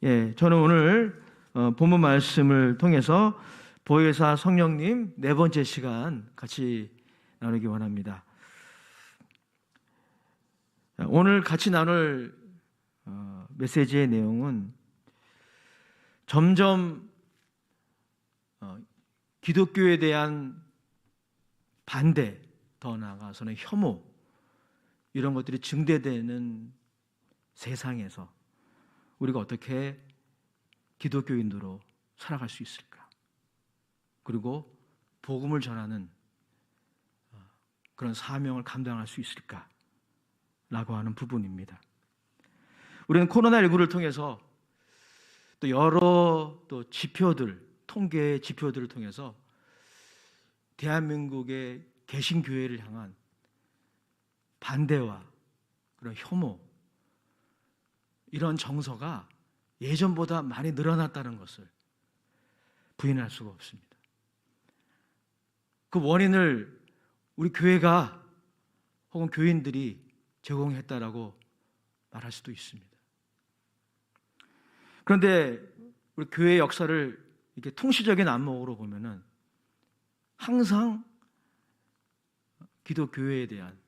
저는 오늘 본문 말씀을 통해서 보혜사 성령님 네 번째 시간 같이 나누기 원합니다. 오늘 같이 나눌 메시지의 내용은 점점 기독교에 대한 반대, 더 나아가서는 혐오, 이런 것들이 증대되는 세상에서 우리가 어떻게 기독교인으로 살아갈 수 있을까? 그리고 복음을 전하는 그런 사명을 감당할 수 있을까? 라고 하는 부분입니다. 우리는 코로나19를 통해서 또 여러 지표들, 통계 지표들을 통해서 대한민국의 개신교회를 향한 반대와 그런 혐오, 이런 정서가 예전보다 많이 늘어났다는 것을 부인할 수가 없습니다. 그 원인을 우리 교회가 혹은 교인들이 제공했다라고 말할 수도 있습니다. 그런데 우리 교회의 역사를 이렇게 통시적인 안목으로 보면은 항상 기독교회에 대한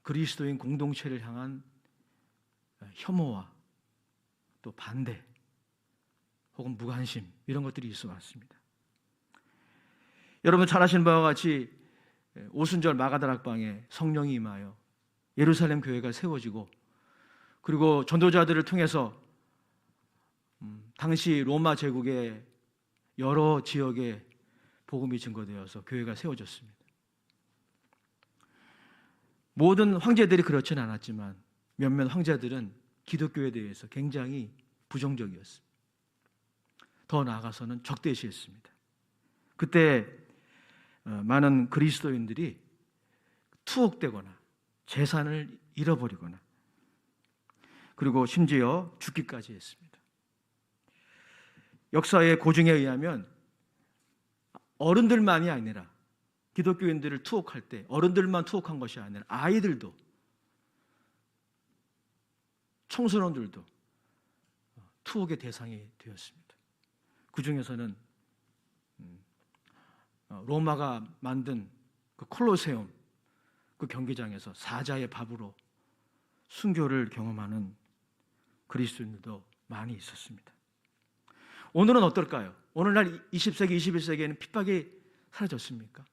그리스도인 공동체를 향한 혐오와 또 반대 혹은 무관심, 이런 것들이 있어 왔습니다. 여러분 잘 아시는 바와 같이 오순절 마가다락방에 성령이 임하여 예루살렘 교회가 세워지고, 그리고 전도자들을 통해서 당시 로마 제국의 여러 지역에 복음이 증거되어서 교회가 세워졌습니다. 모든 황제들이 그렇지는 않았지만 몇몇 황제들은 기독교에 대해서 굉장히 부정적이었습니다. 더 나아가서는 적대시했습니다. 그때 많은 그리스도인들이 투옥되거나 재산을 잃어버리거나, 그리고 심지어 죽기까지 했습니다. 역사의 고증에 의하면 어른들만이 아니라, 기독교인들을 투옥할 때 어른들만 투옥한 것이 아니라 아이들도, 청소년들도 투옥의 대상이 되었습니다. 그 중에서는 로마가 만든 그 콜로세움, 그 경기장에서 사자의 밥으로 순교를 경험하는 그리스도인들도 많이 있었습니다. 오늘은 어떨까요? 오늘날 20세기, 21세기에는 핍박이 사라졌습니까?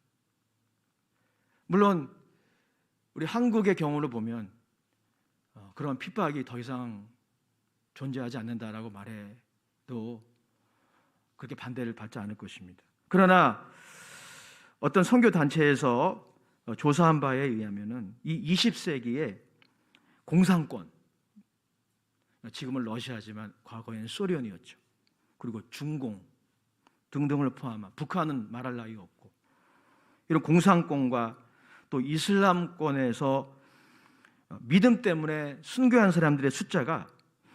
물론 우리 한국의 경우를 보면 그런 핍박이 더 이상 존재하지 않는다라고 말해도 그렇게 반대를 받지 않을 것입니다. 그러나 어떤 선교 단체에서 조사한 바에 의하면은 이 20세기에 공산권, 지금은 러시아지만 과거에는 소련이었죠. 그리고 중공 등등을 포함한, 북한은 말할 나위 없고, 이런 공산권과 또 이슬람권에서 믿음 때문에 순교한 사람들의 숫자가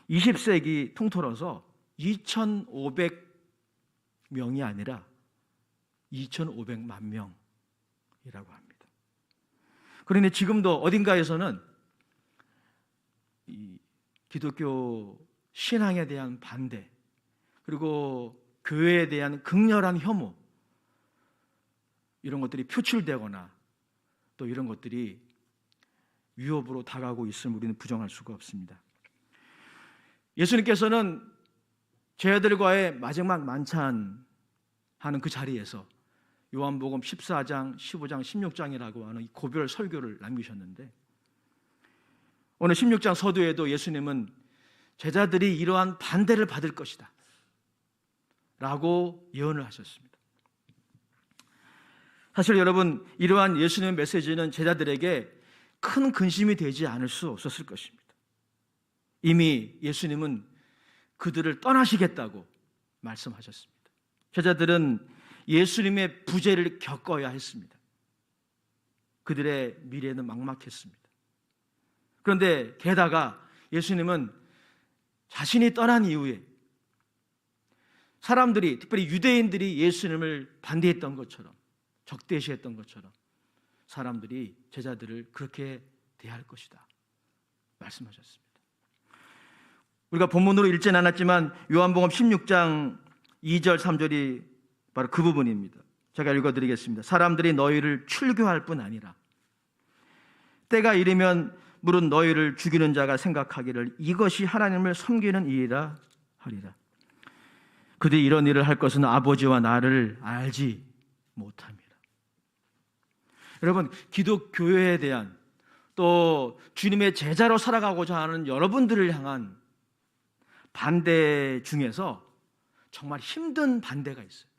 20세기 통틀어서 2,500명이 아니라 2,500만 명이라고 합니다. 그런데 지금도 어딘가에서는 이 기독교 신앙에 대한 반대, 그리고 교회에 대한 극렬한 혐오, 이런 것들이 표출되거나 또 이런 것들이 위협으로 다가오고 있음을 우리는 부정할 수가 없습니다. 예수님께서는 죄아들과의 마지막 만찬하는 그 자리에서 요한복음 14장, 15장, 16장이라고 하는 이 고별 설교를 남기셨는데, 오늘 16장 서두에도 예수님은 제자들이 이러한 반대를 받을 것이다 라고 예언을 하셨습니다. 사실 여러분, 이러한 예수님의 메시지는 제자들에게 큰 근심이 되지 않을 수 없었을 것입니다. 이미 예수님은 그들을 떠나시겠다고 말씀하셨습니다. 제자들은 예수님의 부재를 겪어야 했습니다. 그들의 미래는 막막했습니다. 그런데 게다가 예수님은 자신이 떠난 이후에 사람들이, 특별히 유대인들이 예수님을 반대했던 것처럼, 적대시했던 것처럼 사람들이 제자들을 그렇게 대할 것이다 말씀하셨습니다. 우리가 본문으로 읽진 않았지만 요한복음 16장 2절 3절이 바로 그 부분입니다. 제가 읽어드리겠습니다. 사람들이 너희를 출교할 뿐 아니라 때가 이르면 물은 너희를 죽이는 자가 생각하기를 이것이 하나님을 섬기는 일이라 하리라. 그들이 이런 일을 할 것은 아버지와 나를 알지 못함이라. 여러분, 기독교회에 대한 또 주님의 제자로 살아가고자 하는 여러분들을 향한 반대 중에서 정말 힘든 반대가 있어요.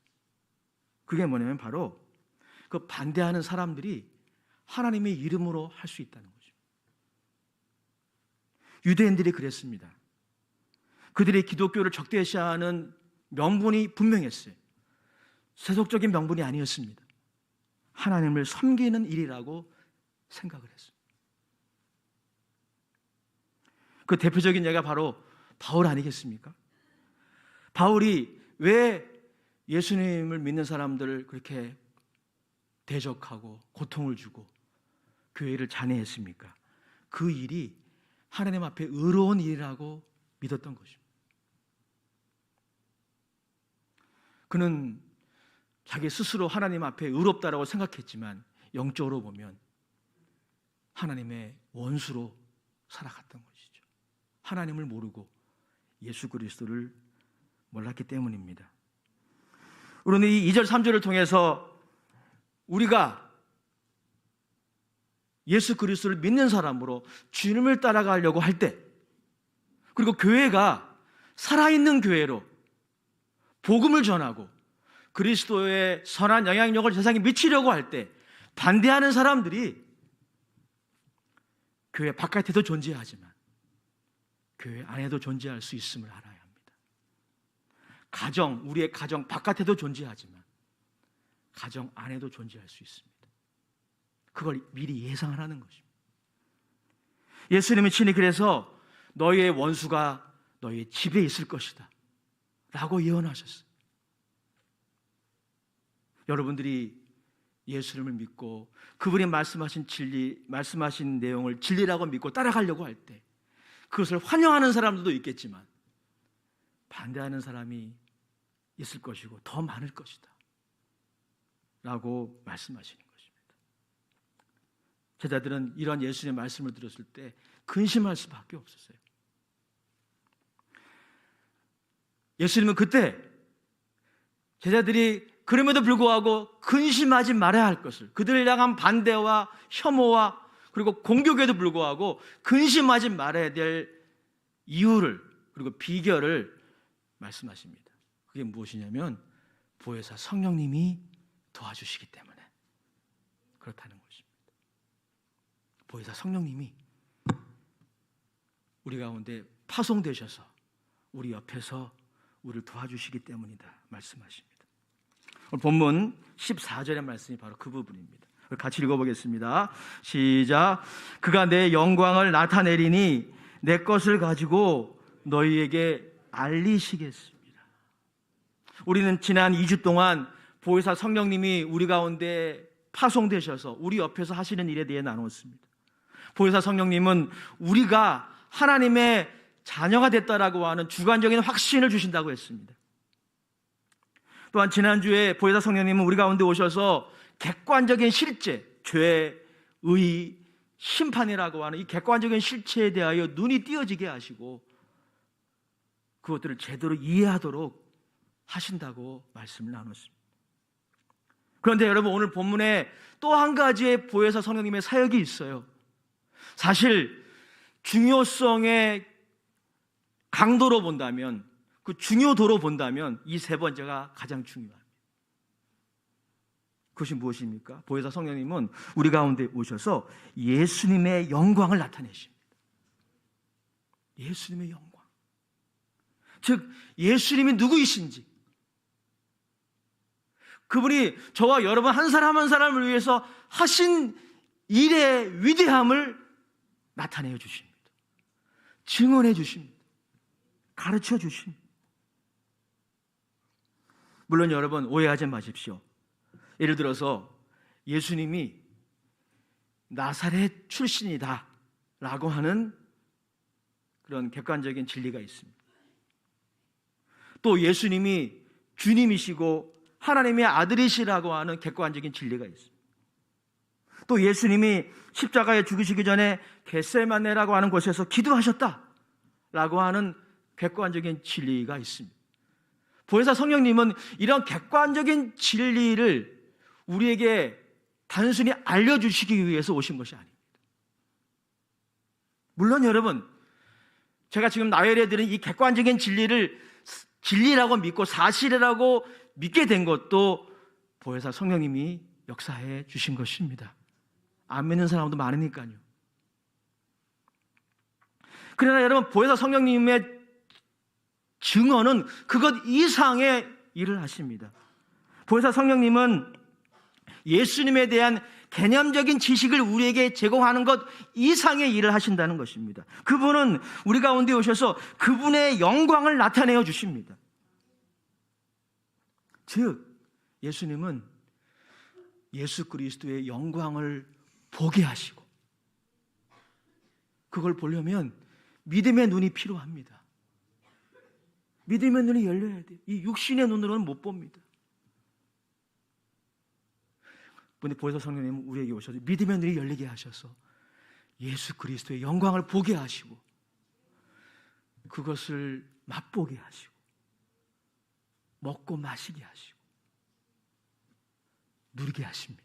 그게 뭐냐면 바로 그 반대하는 사람들이 하나님의 이름으로 할 수 있다는 거죠. 유대인들이 그랬습니다. 그들이 기독교를 적대시하는 명분이 분명했어요. 세속적인 명분이 아니었습니다. 하나님을 섬기는 일이라고 생각을 했어요. 그 대표적인 예가 바로 바울 아니겠습니까? 바울이 왜 예수님을 믿는 사람들을 그렇게 대적하고 고통을 주고 교회를 잔해했습니까? 그 일이 하나님 앞에 의로운 일이라고 믿었던 것입니다. 그는 자기 스스로 하나님 앞에 의롭다라고 생각했지만 영적으로 보면 하나님의 원수로 살아갔던 것이죠. 하나님을 모르고 예수 그리스도를 몰랐기 때문입니다. 우리는 이 2절 3절을 통해서 우리가 예수 그리스도를 믿는 사람으로 주님을 따라가려고 할 때, 그리고 교회가 살아있는 교회로 복음을 전하고 그리스도의 선한 영향력을 세상에 미치려고 할 때 반대하는 사람들이 교회 바깥에도 존재하지만 교회 안에도 존재할 수 있음을 알아야 합니다. 우리의 가정 바깥에도 존재하지만 가정 안에도 존재할 수 있습니다. 그걸 미리 예상하라는 것입니다. 예수님이 친히 그래서 너희의 원수가 너희의 집에 있을 것이다 라고 예언하셨어요. 여러분들이 예수님을 믿고 그분이 말씀하신 진리, 말씀하신 내용을 진리라고 믿고 따라가려고 할 때 그것을 환영하는 사람들도 있겠지만 반대하는 사람이 있을 것이고 더 많을 것이다 라고 말씀하시는 것입니다. 제자들은 이런 예수님의 말씀을 들었을 때 근심할 수밖에 없었어요. 예수님은 그때 제자들이 그럼에도 불구하고 근심하지 말아야 할 것을, 그들을 향한 반대와 혐오와 그리고 공격에도 불구하고 근심하지 말아야 될 이유를 그리고 비결을 말씀하십니다. 그게 무엇이냐면 보혜사 성령님이 도와주시기 때문에 그렇다는 것입니다. 보혜사 성령님이 우리 가운데 파송되셔서 우리 옆에서 우리를 도와주시기 때문이다 말씀하십니다. 오늘 본문 14절의 말씀이 바로 그 부분입니다. 같이 읽어보겠습니다. 시작. 그가 내 영광을 나타내리니 내 것을 가지고 너희에게 알리시겠습니다. 우리는 지난 2주 동안 보혜사 성령님이 우리 가운데 파송되셔서 우리 옆에서 하시는 일에 대해 나눴습니다. 보혜사 성령님은 우리가 하나님의 자녀가 됐다라고 하는 주관적인 확신을 주신다고 했습니다. 또한 지난주에 보혜사 성령님은 우리 가운데 오셔서 객관적인 실제, 죄, 의, 심판이라고 하는 이 객관적인 실체에 대하여 눈이 띄어지게 하시고 그것들을 제대로 이해하도록 하신다고 말씀을 나눴습니다. 그런데 여러분, 오늘 본문에 또 한 가지의 보혜사 성령님의 사역이 있어요. 사실 중요성의 강도로 본다면, 그 중요도로 본다면 이 세 번째가 가장 중요합니다. 그것이 무엇입니까? 보혜사 성령님은 우리 가운데 오셔서 예수님의 영광을 나타내십니다. 예수님의 영광. 즉 예수님이 누구이신지, 그분이 저와 여러분 한 사람 한 사람을 위해서 하신 일의 위대함을 나타내어 주십니다. 증언해 주십니다. 가르쳐 주십니다. 물론 여러분 오해하지 마십시오. 예를 들어서 예수님이 나사렛 출신이다 라고 하는 그런 객관적인 진리가 있습니다. 또 예수님이 주님이시고 하나님의 아들이시라고 하는 객관적인 진리가 있습니다. 또 예수님이 십자가에 죽으시기 전에 겟세마네라고 하는 곳에서 기도하셨다라고 하는 객관적인 진리가 있습니다. 보혜사 성령님은 이런 객관적인 진리를 우리에게 단순히 알려주시기 위해서 오신 것이 아닙니다. 물론 여러분, 제가 지금 나열해드린 이 객관적인 진리를 진리라고 믿고 사실이라고 믿게 된 것도 보혜사 성령님이 역사해 주신 것입니다. 안 믿는 사람도 많으니까요. 그러나 여러분, 보혜사 성령님의 증언은 그것 이상의 일을 하십니다. 보혜사 성령님은 예수님에 대한 개념적인 지식을 우리에게 제공하는 것 이상의 일을 하신다는 것입니다. 그분은 우리 가운데 오셔서 그분의 영광을 나타내어 주십니다. 즉, 예수님은 예수 그리스도의 영광을 보게 하시고, 그걸 보려면 믿음의 눈이 필요합니다. 믿음의 눈이 열려야 돼요. 이 육신의 눈으로는 못 봅니다. 근데 보혜사 성령님은 우리에게 오셔서 믿음의 눈이 열리게 하셔서 예수 그리스도의 영광을 보게 하시고, 그것을 맛보게 하시고, 먹고 마시게 하시고, 누리게 하십니다.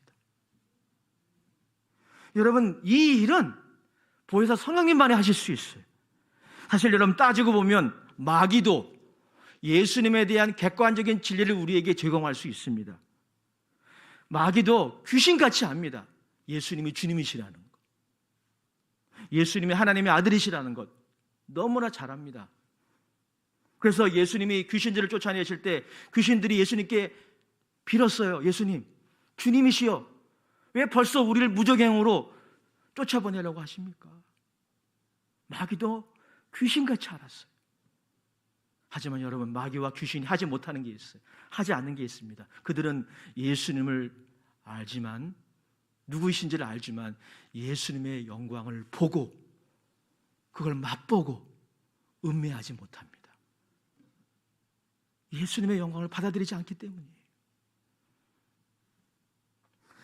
여러분, 이 일은 보혜사 성령님만이 하실 수 있어요. 사실 여러분, 따지고 보면 마귀도 예수님에 대한 객관적인 진리를 우리에게 제공할 수 있습니다. 마귀도 귀신같이 압니다. 예수님이 주님이시라는 것, 예수님이 하나님의 아들이시라는 것 너무나 잘 압니다. 그래서 예수님이 귀신들을 쫓아내실 때 귀신들이 예수님께 빌었어요. 예수님, 주님이시여, 왜 벌써 우리를 무적행으로 쫓아보내려고 하십니까? 마귀도 귀신같이 알았어요. 하지만 여러분, 마귀와 귀신이 하지 못하는 게 있어요. 하지 않는 게 있습니다. 그들은 예수님을 알지만, 누구이신지를 알지만 예수님의 영광을 보고 그걸 맛보고 음미하지 못합니다. 예수님의 영광을 받아들이지 않기 때문이에요.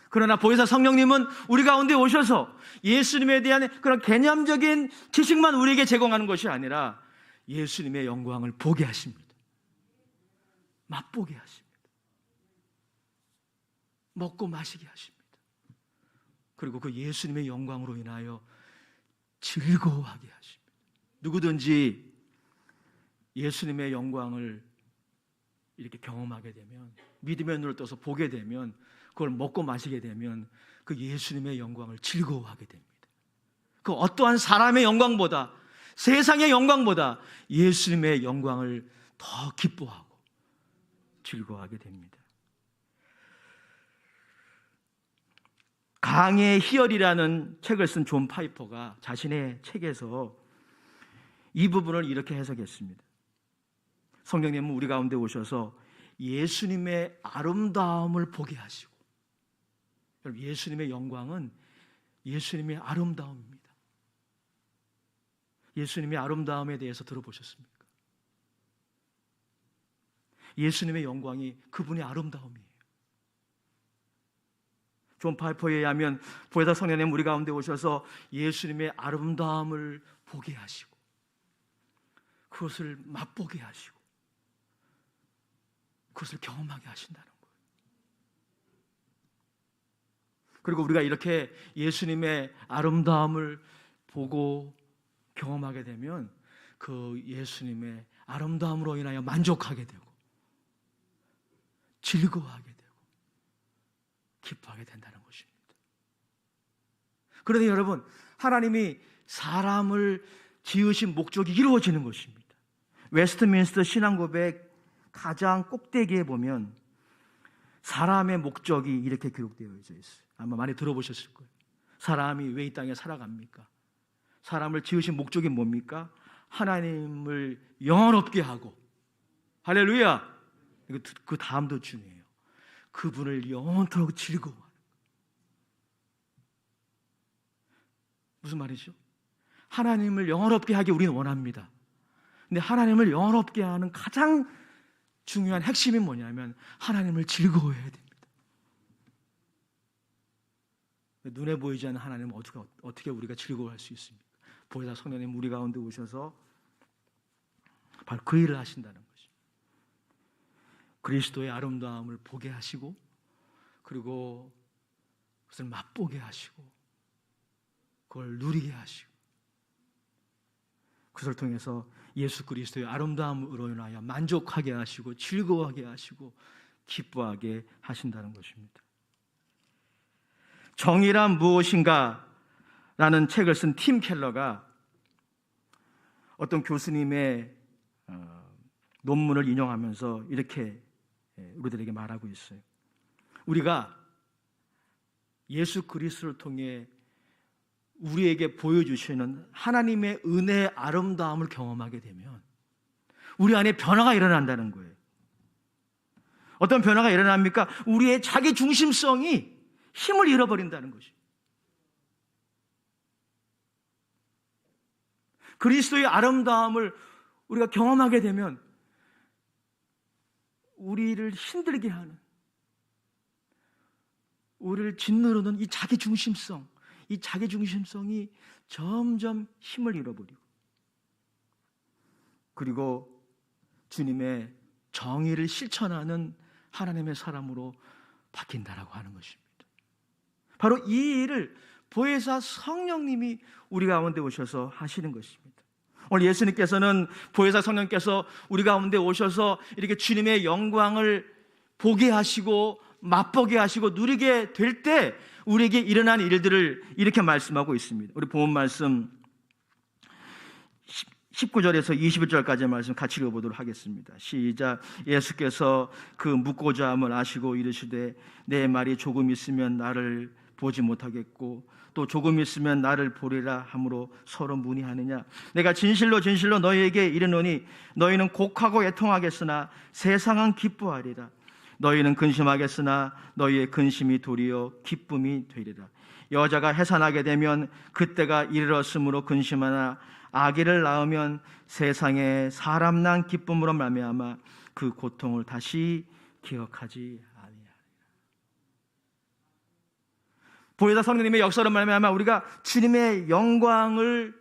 그러나 보혜사 성령님은 우리 가운데 오셔서 예수님에 대한 그런 개념적인 지식만 우리에게 제공하는 것이 아니라 예수님의 영광을 보게 하십니다. 맛보게 하십니다. 먹고 마시게 하십니다. 그리고 그 예수님의 영광으로 인하여 즐거워하게 하십니다. 누구든지 예수님의 영광을 이렇게 경험하게 되면, 믿음의 눈을 떠서 보게 되면, 그걸 먹고 마시게 되면 그 예수님의 영광을 즐거워하게 됩니다. 그 어떠한 사람의 영광보다, 세상의 영광보다 예수님의 영광을 더 기뻐하고 즐거워하게 됩니다. 강의 희열이라는 책을 쓴 존 파이퍼가 자신의 책에서 이 부분을 이렇게 해석했습니다. 성령님은 우리 가운데 오셔서 예수님의 아름다움을 보게 하시고, 여러분, 예수님의 영광은 예수님의 아름다움입니다. 예수님의 아름다움에 대해서 들어보셨습니까? 예수님의 영광이 그분의 아름다움이에요. 존 파이퍼에 의하면 보혜사 성령님 우리 가운데 오셔서 예수님의 아름다움을 보게 하시고, 그것을 맛보게 하시고, 그것을 경험하게 하신다는 거예요. 그리고 우리가 이렇게 예수님의 아름다움을 보고 경험하게 되면 그 예수님의 아름다움으로 인하여 만족하게 되고 즐거워하게 되고 기뻐하게 된다는 것입니다. 그런데 여러분, 하나님이 사람을 지으신 목적이 이루어지는 것입니다. 웨스트민스터 신앙고백 가장 꼭대기에 보면 사람의 목적이 이렇게 기록되어 있어요. 아마 많이 들어보셨을 거예요. 사람이 왜 이 땅에 살아갑니까? 사람을 지으신 목적이 뭡니까? 하나님을 영원롭게 하고, 할렐루야! 그 다음도 중요해요. 그분을 영원토록 즐거워하는. 무슨 말이죠? 하나님을 영원롭게 하기 우리는 원합니다. 근데 하나님을 영원롭게 하는 가장 중요한 핵심이 뭐냐면 하나님을 즐거워해야 됩니다. 눈에 보이지 않는 하나님을 어떻게 우리가 즐거워할 수 있습니까? 보혜사 성령님 우리 가운데 오셔서 바로 그 일을 하신다는 것이, 그리스도의 아름다움을 보게 하시고 그리고 그것을 맛보게 하시고 그걸 누리게 하시고 그것을 통해서 예수 그리스도의 아름다움으로 인하여 만족하게 하시고 즐거워하게 하시고 기뻐하게 하신다는 것입니다. 정의란 무엇인가? 라는 책을 쓴 팀 켈러가 어떤 교수님의 논문을 인용하면서 이렇게 우리들에게 말하고 있어요. 우리가 예수 그리스도를 통해 우리에게 보여주시는 하나님의 은혜의 아름다움을 경험하게 되면 우리 안에 변화가 일어난다는 거예요. 어떤 변화가 일어납니까? 우리의 자기 중심성이 힘을 잃어버린다는 것이죠. 그리스도의 아름다움을 우리가 경험하게 되면 우리를 힘들게 하는, 우리를 짓누르는 이 자기 중심성이 점점 힘을 잃어버리고 그리고 주님의 정의를 실천하는 하나님의 사람으로 바뀐다라고 하는 것입니다. 바로 이 일을 보혜사 성령님이 우리 가운데 오셔서 하시는 것입니다. 오늘 예수님께서는 보혜사 성령께서 우리 가운데 오셔서 이렇게 주님의 영광을 보게 하시고 맛보게 하시고 누리게 될 때 우리에게 일어난 일들을 이렇게 말씀하고 있습니다. 우리 본문 말씀 19절에서 21절까지의 말씀 같이 읽어보도록 하겠습니다. 시작. 예수께서 그 묻고자 함을 아시고 이르시되 내 말이 조금 있으면 나를 보지 못하겠고 또 조금 있으면 나를 보리라 함으로 서로 문의하느냐. 내가 진실로 진실로 너희에게 이르노니 너희는 곡하고 애통하겠으나 세상은 기뻐하리라. 너희는 근심하겠으나 너희의 근심이 도리어 기쁨이 되리라. 여자가 해산하게 되면 그때가 이르렀으므로 근심하나 아기를 낳으면 세상에 사람 난 기쁨으로 말미암아 그 고통을 다시 기억하지 아니하리라. 보혜사 성령님의 역사로 말미암아 우리가 주님의 영광을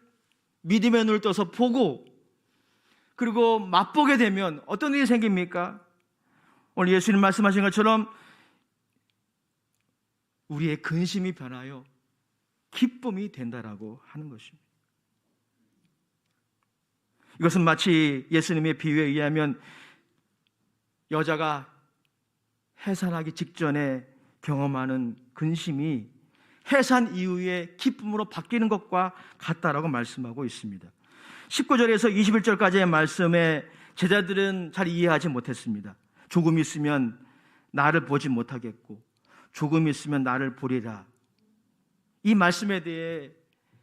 믿음의 눈을 떠서 보고 그리고 맛보게 되면 어떤 일이 생깁니까? 오늘 예수님 말씀하신 것처럼 우리의 근심이 변하여 기쁨이 된다라고 하는 것입니다. 이것은 마치 예수님의 비유에 의하면 여자가 해산하기 직전에 경험하는 근심이 해산 이후에 기쁨으로 바뀌는 것과 같다라고 말씀하고 있습니다. 19절에서 21절까지의 말씀에 제자들은 잘 이해하지 못했습니다. 조금 있으면 나를 보지 못하겠고 조금 있으면 나를 보리라. 이 말씀에 대해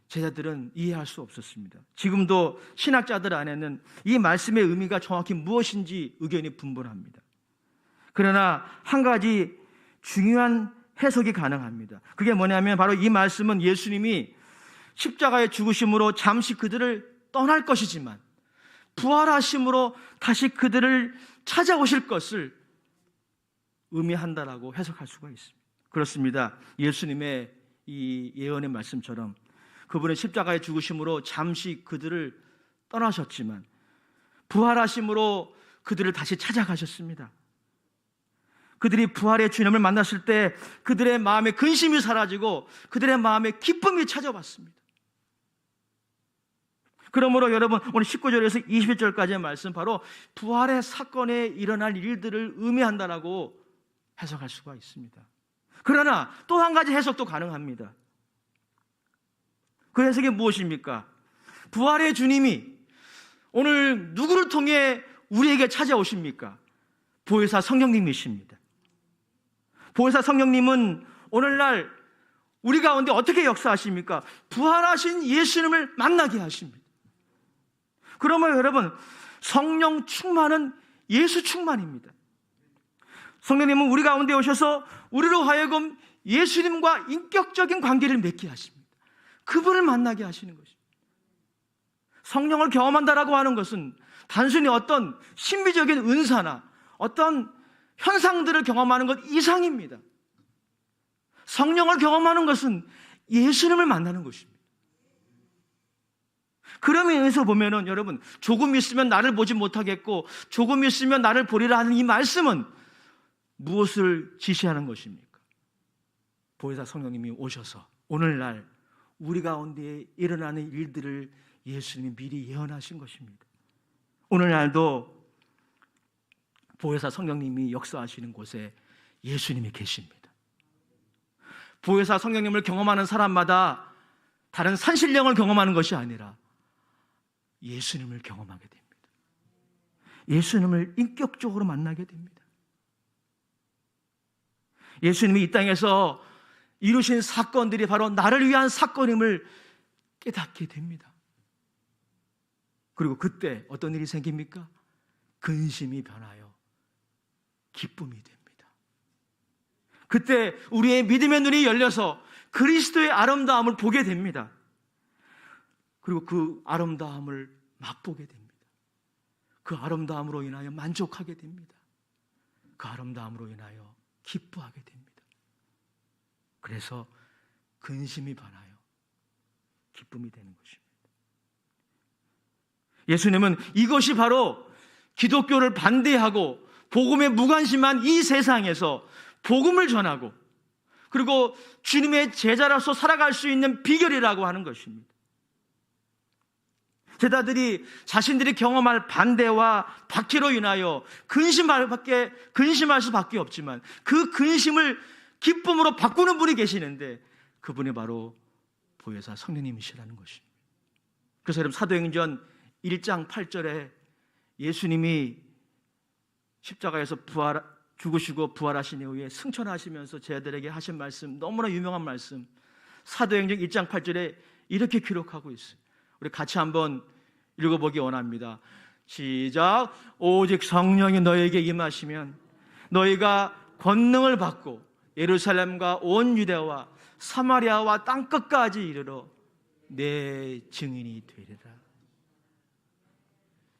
제자들은 이해할 수 없었습니다. 지금도 신학자들 안에는 이 말씀의 의미가 정확히 무엇인지 의견이 분분합니다. 그러나 한 가지 중요한 해석이 가능합니다. 그게 뭐냐면 바로 이 말씀은 예수님이 십자가의 죽으심으로 잠시 그들을 떠날 것이지만 부활하심으로 다시 그들을 찾아오실 것을 의미한다라고 해석할 수가 있습니다. 그렇습니다. 예수님의 이 예언의 말씀처럼 그분은 십자가의 죽으심으로 잠시 그들을 떠나셨지만 부활하심으로 그들을 다시 찾아가셨습니다. 그들이 부활의 주님을 만났을 때 그들의 마음에 근심이 사라지고 그들의 마음에 기쁨이 찾아왔습니다. 그러므로 여러분 오늘 19절에서 21절까지의 말씀 바로 부활의 사건에 일어날 일들을 의미한다라고 해석할 수가 있습니다. 그러나 또 한 가지 해석도 가능합니다. 그 해석이 무엇입니까? 부활의 주님이 오늘 누구를 통해 우리에게 찾아오십니까? 보혜사 성령님이십니다. 보혜사 성령님은 오늘날 우리 가운데 어떻게 역사하십니까? 부활하신 예수님을 만나게 하십니다. 그러면 여러분 성령 충만은 예수 충만입니다. 성령님은 우리 가운데 오셔서 우리로 하여금 예수님과 인격적인 관계를 맺게 하십니다. 그분을 만나게 하시는 것입니다. 성령을 경험한다라고 하는 것은 단순히 어떤 신비적인 은사나 어떤 현상들을 경험하는 것 이상입니다. 성령을 경험하는 것은 예수님을 만나는 것입니다. 그런 의미에서 보면은 여러분, 조금 있으면 나를 보지 못하겠고 조금 있으면 나를 보리라 하는 이 말씀은 무엇을 지시하는 것입니까? 보혜사 성령님이 오셔서 오늘날 우리 가운데 일어나는 일들을 예수님이 미리 예언하신 것입니다. 오늘날도 보혜사 성령님이 역사하시는 곳에 예수님이 계십니다. 보혜사 성령님을 경험하는 사람마다 다른 산신령을 경험하는 것이 아니라 예수님을 경험하게 됩니다. 예수님을 인격적으로 만나게 됩니다. 예수님이 이 땅에서 이루신 사건들이 바로 나를 위한 사건임을 깨닫게 됩니다. 그리고 그때 어떤 일이 생깁니까? 근심이 변하여 기쁨이 됩니다. 그때 우리의 믿음의 눈이 열려서 그리스도의 아름다움을 보게 됩니다. 그리고 그 아름다움을 맛보게 됩니다. 그 아름다움으로 인하여 만족하게 됩니다. 그 아름다움으로 인하여 기뻐하게 됩니다. 그래서 근심이 변하여 기쁨이 되는 것입니다. 예수님은 이것이 바로 기독교를 반대하고 복음에 무관심한 이 세상에서 복음을 전하고 그리고 주님의 제자로서 살아갈 수 있는 비결이라고 하는 것입니다. 제자들이 자신들이 경험할 반대와 박해로 인하여 근심할 수밖에 없지만 그 근심을 기쁨으로 바꾸는 분이 계시는데 그분이 바로 보혜사 성령님이시라는 것입니다. 그래서 여러분 사도행전 1장 8절에 예수님이 십자가에서 죽으시고 부활하신 이후에 승천하시면서 제자들에게 하신 말씀, 너무나 유명한 말씀, 사도행전 1장 8절에 이렇게 기록하고 있어요. 우리 같이 한번 읽어보기 원합니다. 시작. 오직 성령이 너에게 임하시면 너희가 권능을 받고 예루살렘과 온 유대와 사마리아와 땅끝까지 이르러 내 증인이 되리라.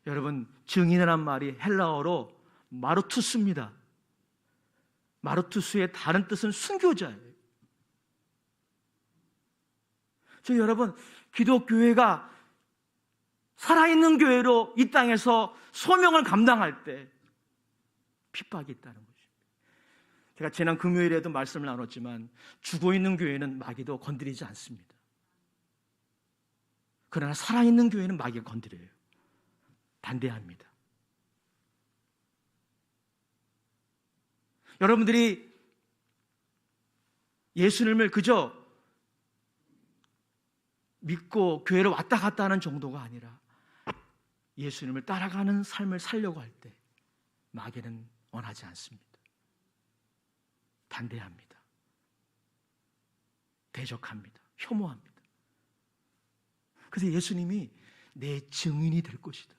여러분, 증인이란 말이 헬라어로 마르투스입니다. 마르투스의 다른 뜻은 순교자예요. 여러분, 기독교회가 살아있는 교회로 이 땅에서 소명을 감당할 때 핍박이 있다는 것입니다. 제가 지난 금요일에도 말씀을 나눴지만 죽어있는 교회는 마귀도 건드리지 않습니다. 그러나 살아있는 교회는 마귀가 건드려요. 반대합니다. 여러분들이 예수님을 그저 믿고 교회를 왔다 갔다 하는 정도가 아니라 예수님을 따라가는 삶을 살려고 할 때 마귀는 원하지 않습니다. 반대합니다. 대적합니다. 혐오합니다. 그래서 예수님이 내 증인이 될 것이다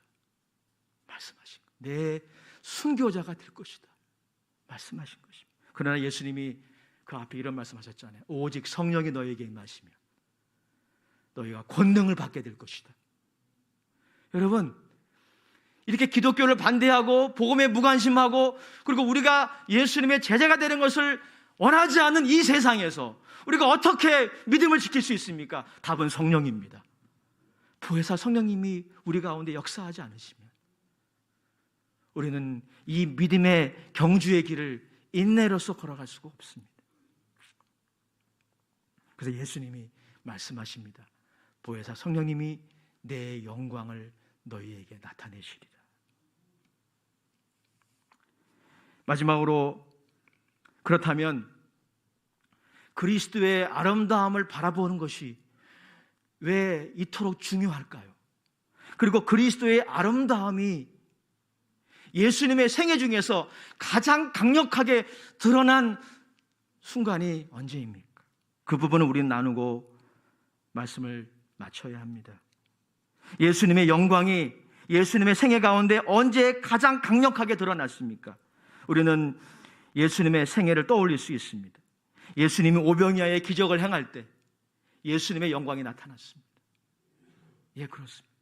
말씀하신 것, 내 순교자가 될 것이다 말씀하신 것입니다. 그러나 예수님이 그 앞에 이런 말씀하셨잖아요. 오직 성령이 너에게 임하시면 너희가 권능을 받게 될 것이다. 여러분, 이렇게 기독교를 반대하고 복음에 무관심하고 그리고 우리가 예수님의 제자가 되는 것을 원하지 않는 이 세상에서 우리가 어떻게 믿음을 지킬 수 있습니까? 답은 성령입니다. 보혜사 성령님이 우리 가운데 역사하지 않으시면 우리는 이 믿음의 경주의 길을 인내로서 걸어갈 수가 없습니다. 그래서 예수님이 말씀하십니다. 보혜사 성령님이 내 영광을 너희에게 나타내시리라. 마지막으로, 그렇다면 그리스도의 아름다움을 바라보는 것이 왜 이토록 중요할까요? 그리고 그리스도의 아름다움이 예수님의 생애 중에서 가장 강력하게 드러난 순간이 언제입니까? 그 부분을 우리는 나누고 말씀을 마쳐야 합니다. 예수님의 영광이 예수님의 생애 가운데 언제 가장 강력하게 드러났습니까? 우리는 예수님의 생애를 떠올릴 수 있습니다. 예수님이 오병이어의 기적을 행할 때 예수님의 영광이 나타났습니다. 예, 그렇습니다.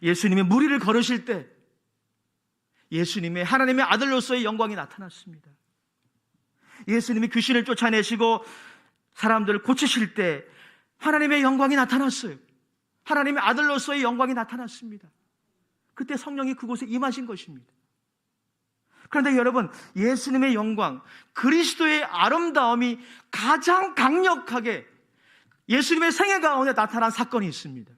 예수님이 무리를 걸으실 때 예수님의 하나님의 아들로서의 영광이 나타났습니다. 예수님이 귀신을 쫓아내시고 사람들을 고치실 때 하나님의 영광이 나타났어요. 하나님의 아들로서의 영광이 나타났습니다. 그때 성령이 그곳에 임하신 것입니다. 그런데 여러분, 예수님의 영광, 그리스도의 아름다움이 가장 강력하게 예수님의 생애 가운데 나타난 사건이 있습니다.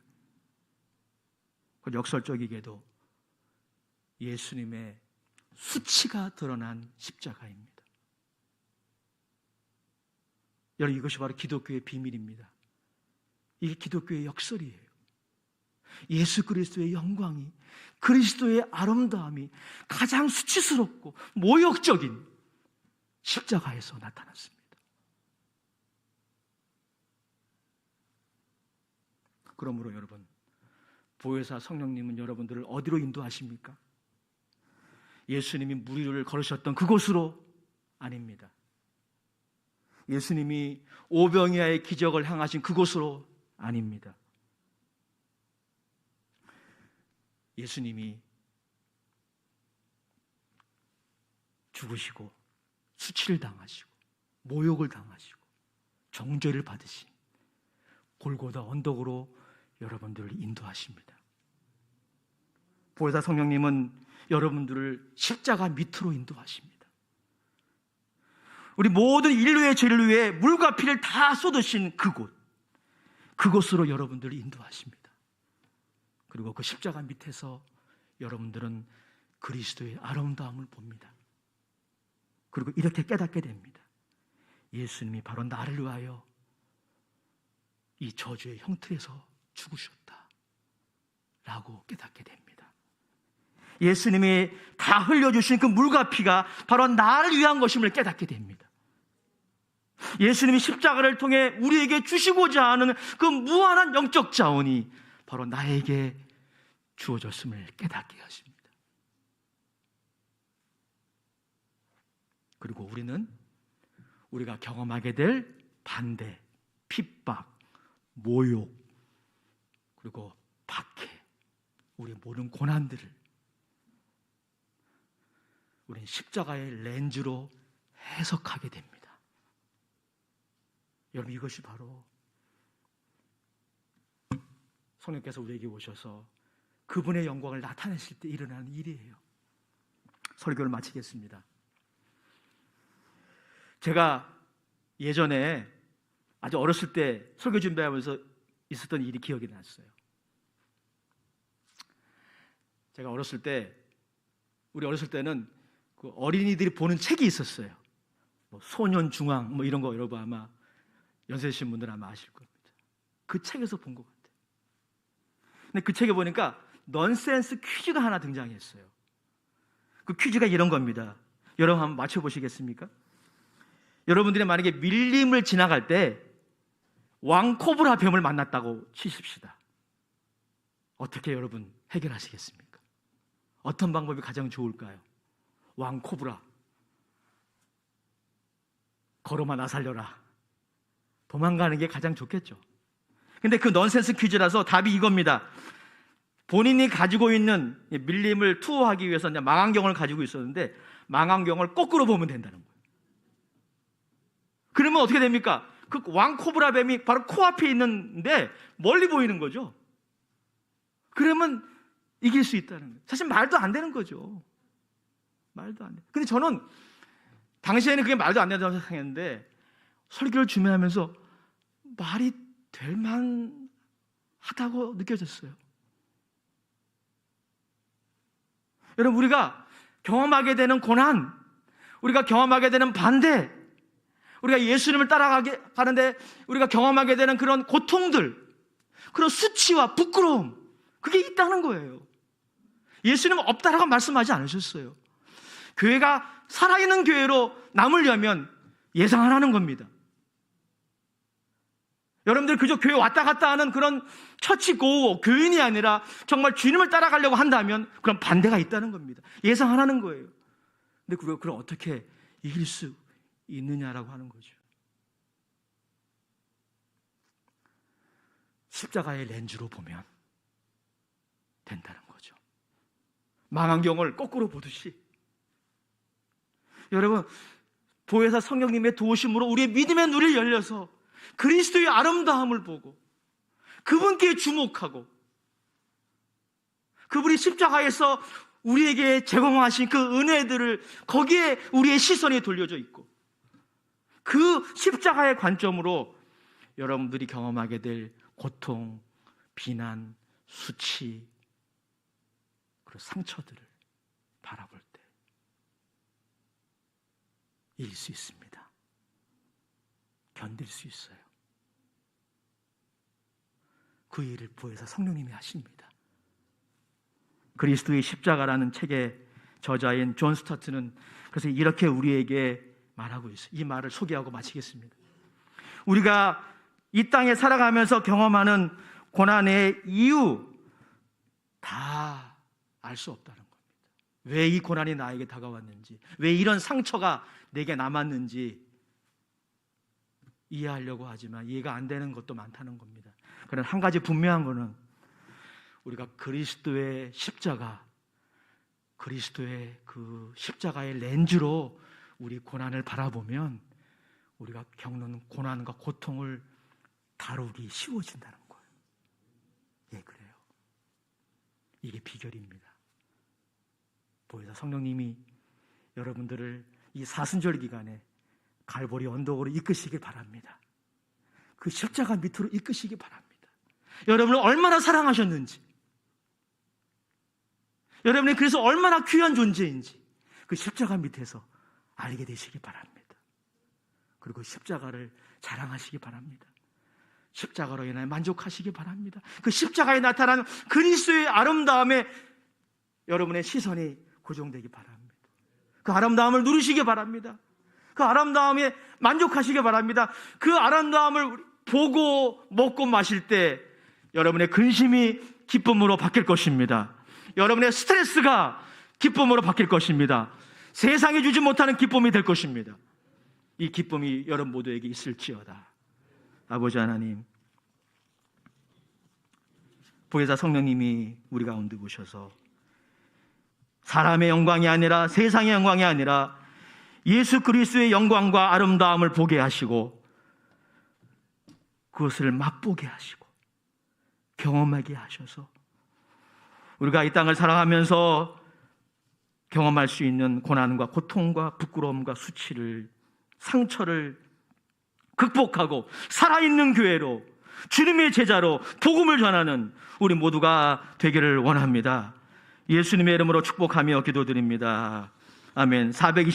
그 역설적이게도 예수님의 수치가 드러난 십자가입니다. 여러분, 이것이 바로 기독교의 비밀입니다. 이게 기독교의 역설이에요. 예수 그리스도의 영광이, 그리스도의 아름다움이 가장 수치스럽고 모욕적인 십자가에서 나타났습니다. 그러므로 여러분, 보혜사 성령님은 여러분들을 어디로 인도하십니까? 예수님이 무리를 걸으셨던 그곳으로? 아닙니다. 예수님이 오병이어의 기적을 행하신 그곳으로? 아닙니다. 예수님이 죽으시고 수치를 당하시고 모욕을 당하시고 정죄를 받으신 골고다 언덕으로 여러분들을 인도하십니다. 보혜사 성령님은 여러분들을 십자가 밑으로 인도하십니다. 우리 모든 인류의 죄를 위해 물과 피를 다 쏟으신 그곳으로 여러분들을 인도하십니다. 그리고 그 십자가 밑에서 여러분들은 그리스도의 아름다움을 봅니다. 그리고 이렇게 깨닫게 됩니다. 예수님이 바로 나를 위하여 이 저주의 형틀에서 죽으셨다 라고 깨닫게 됩니다. 예수님이 다 흘려주신 그 물과 피가 바로 나를 위한 것임을 깨닫게 됩니다. 예수님이 십자가를 통해 우리에게 주시고자 하는 그 무한한 영적 자원이 바로 나에게 주어졌음을 깨닫게 하십니다. 그리고 우리는 우리가 경험하게 될 반대, 핍박, 모욕, 그리고 박해, 우리의 모든 고난들을 우리는 십자가의 렌즈로 해석하게 됩니다. 여러분, 이것이 바로 성령께서 우리에게 오셔서 그분의 영광을 나타내실 때 일어나는 일이에요. 설교를 마치겠습니다. 제가 예전에 아주 어렸을 때 설교 준비하면서 있었던 일이 기억이 났어요. 제가 우리 어렸을 때는 그 어린이들이 보는 책이 있었어요. 뭐 소년 중앙 뭐 이런 거 여러분 아마 연세이신 분들은 아마 아실 겁니다. 그 책에서 본 것 같아요. 근데 그 책에 보니까 넌센스 퀴즈가 하나 등장했어요. 그 퀴즈가 이런 겁니다. 여러분 한번 맞춰보시겠습니까? 여러분들이 만약에 밀림을 지나갈 때 왕코브라 뱀을 만났다고 치십시다. 어떻게 여러분 해결하시겠습니까? 어떤 방법이 가장 좋을까요? 왕코브라, 걸어마 나 살려라. 도망가는 게 가장 좋겠죠. 근데 그 넌센스 퀴즈라서 답이 이겁니다. 본인이 가지고 있는 밀림을 투어하기 위해서 망원경을 가지고 있었는데 망원경을 거꾸로 보면 된다는 거예요. 그러면 어떻게 됩니까? 그 왕코브라 뱀이 바로 코앞에 있는데 멀리 보이는 거죠. 그러면 이길 수 있다는 거예요. 사실 말도 안 되는 거죠. 말도 안 돼. 근데 저는 당시에는 그게 말도 안 된다고 생각했는데 설교를 준비하면서 말이 될 만하다고 느껴졌어요. 여러분, 우리가 경험하게 되는 고난, 우리가 경험하게 되는 반대, 우리가 예수님을 따라가게 하는데 우리가 경험하게 되는 그런 고통들, 그런 수치와 부끄러움, 그게 있다는 거예요. 예수님은 없다라고 말씀하지 않으셨어요. 교회가 살아있는 교회로 남으려면 예상을 하는 겁니다. 여러분들 그저 교회 왔다 갔다 하는 그런 처치고 교인이 아니라 정말 주님을 따라가려고 한다면 그런 반대가 있다는 겁니다. 예상하라는 거예요. 근데 그걸 어떻게 이길 수 있느냐라고 하는 거죠. 십자가의 렌즈로 보면 된다는 거죠. 망원경을 거꾸로 보듯이. 여러분, 보혜사 성령님의 도우심으로 우리의 믿음의 눈이 열려서 그리스도의 아름다움을 보고 그분께 주목하고 그분이 십자가에서 우리에게 제공하신 그 은혜들을 거기에 우리의 시선이 돌려져 있고 그 십자가의 관점으로 여러분들이 경험하게 될 고통, 비난, 수치, 그리고 상처들을 바라볼 때 이길 수 있습니다. 견딜 수 있어요. 그 일을 보혜사 성령님이 하십니다. 그리스도의 십자가라는 책의 저자인 존 스타트는 그래서 이렇게 우리에게 말하고 있어요. 이 말을 소개하고 마치겠습니다. 우리가 이 땅에 살아가면서 경험하는 고난의 이유 다 알 수 없다는 겁니다. 왜 이 고난이 나에게 다가왔는지, 왜 이런 상처가 내게 남았는지 이해하려고 하지만 이해가 안 되는 것도 많다는 겁니다. 그러나 한 가지 분명한 것은 우리가 그리스도의 십자가, 그리스도의 그 십자가의 렌즈로 우리 고난을 바라보면 우리가 겪는 고난과 고통을 다루기 쉬워진다는 거예요. 예, 그래요. 이게 비결입니다. 보혜사 성령님이 여러분들을 이 사순절 기간에 갈보리 언덕으로 이끄시길 바랍니다. 그 십자가 밑으로 이끄시기 바랍니다. 여러분을 얼마나 사랑하셨는지, 여러분이 그래서 얼마나 귀한 존재인지 그 십자가 밑에서 알게 되시기 바랍니다. 그리고 십자가를 자랑하시기 바랍니다. 십자가로 인하여 만족하시기 바랍니다. 그 십자가에 나타나는 그리스도의 아름다움에 여러분의 시선이 고정되기 바랍니다. 그 아름다움을 누리시기 바랍니다. 그 아름다움에 만족하시기 바랍니다. 그 아름다움을 보고 먹고 마실 때 여러분의 근심이 기쁨으로 바뀔 것입니다. 여러분의 스트레스가 기쁨으로 바뀔 것입니다. 세상에 주지 못하는 기쁨이 될 것입니다. 이 기쁨이 여러분 모두에게 있을지어다. 아버지 하나님, 보혜사 성령님이 우리 가운데 오셔서 사람의 영광이 아니라 세상의 영광이 아니라 예수 그리스도의 영광과 아름다움을 보게 하시고 그것을 맛보게 하시고 경험하게 하셔서 우리가 이 땅을 살아가면서 경험할 수 있는 고난과 고통과 부끄러움과 수치를, 상처를 극복하고 살아있는 교회로, 주님의 제자로 복음을 전하는 우리 모두가 되기를 원합니다. 예수님의 이름으로 축복하며 기도드립니다. 아멘. 420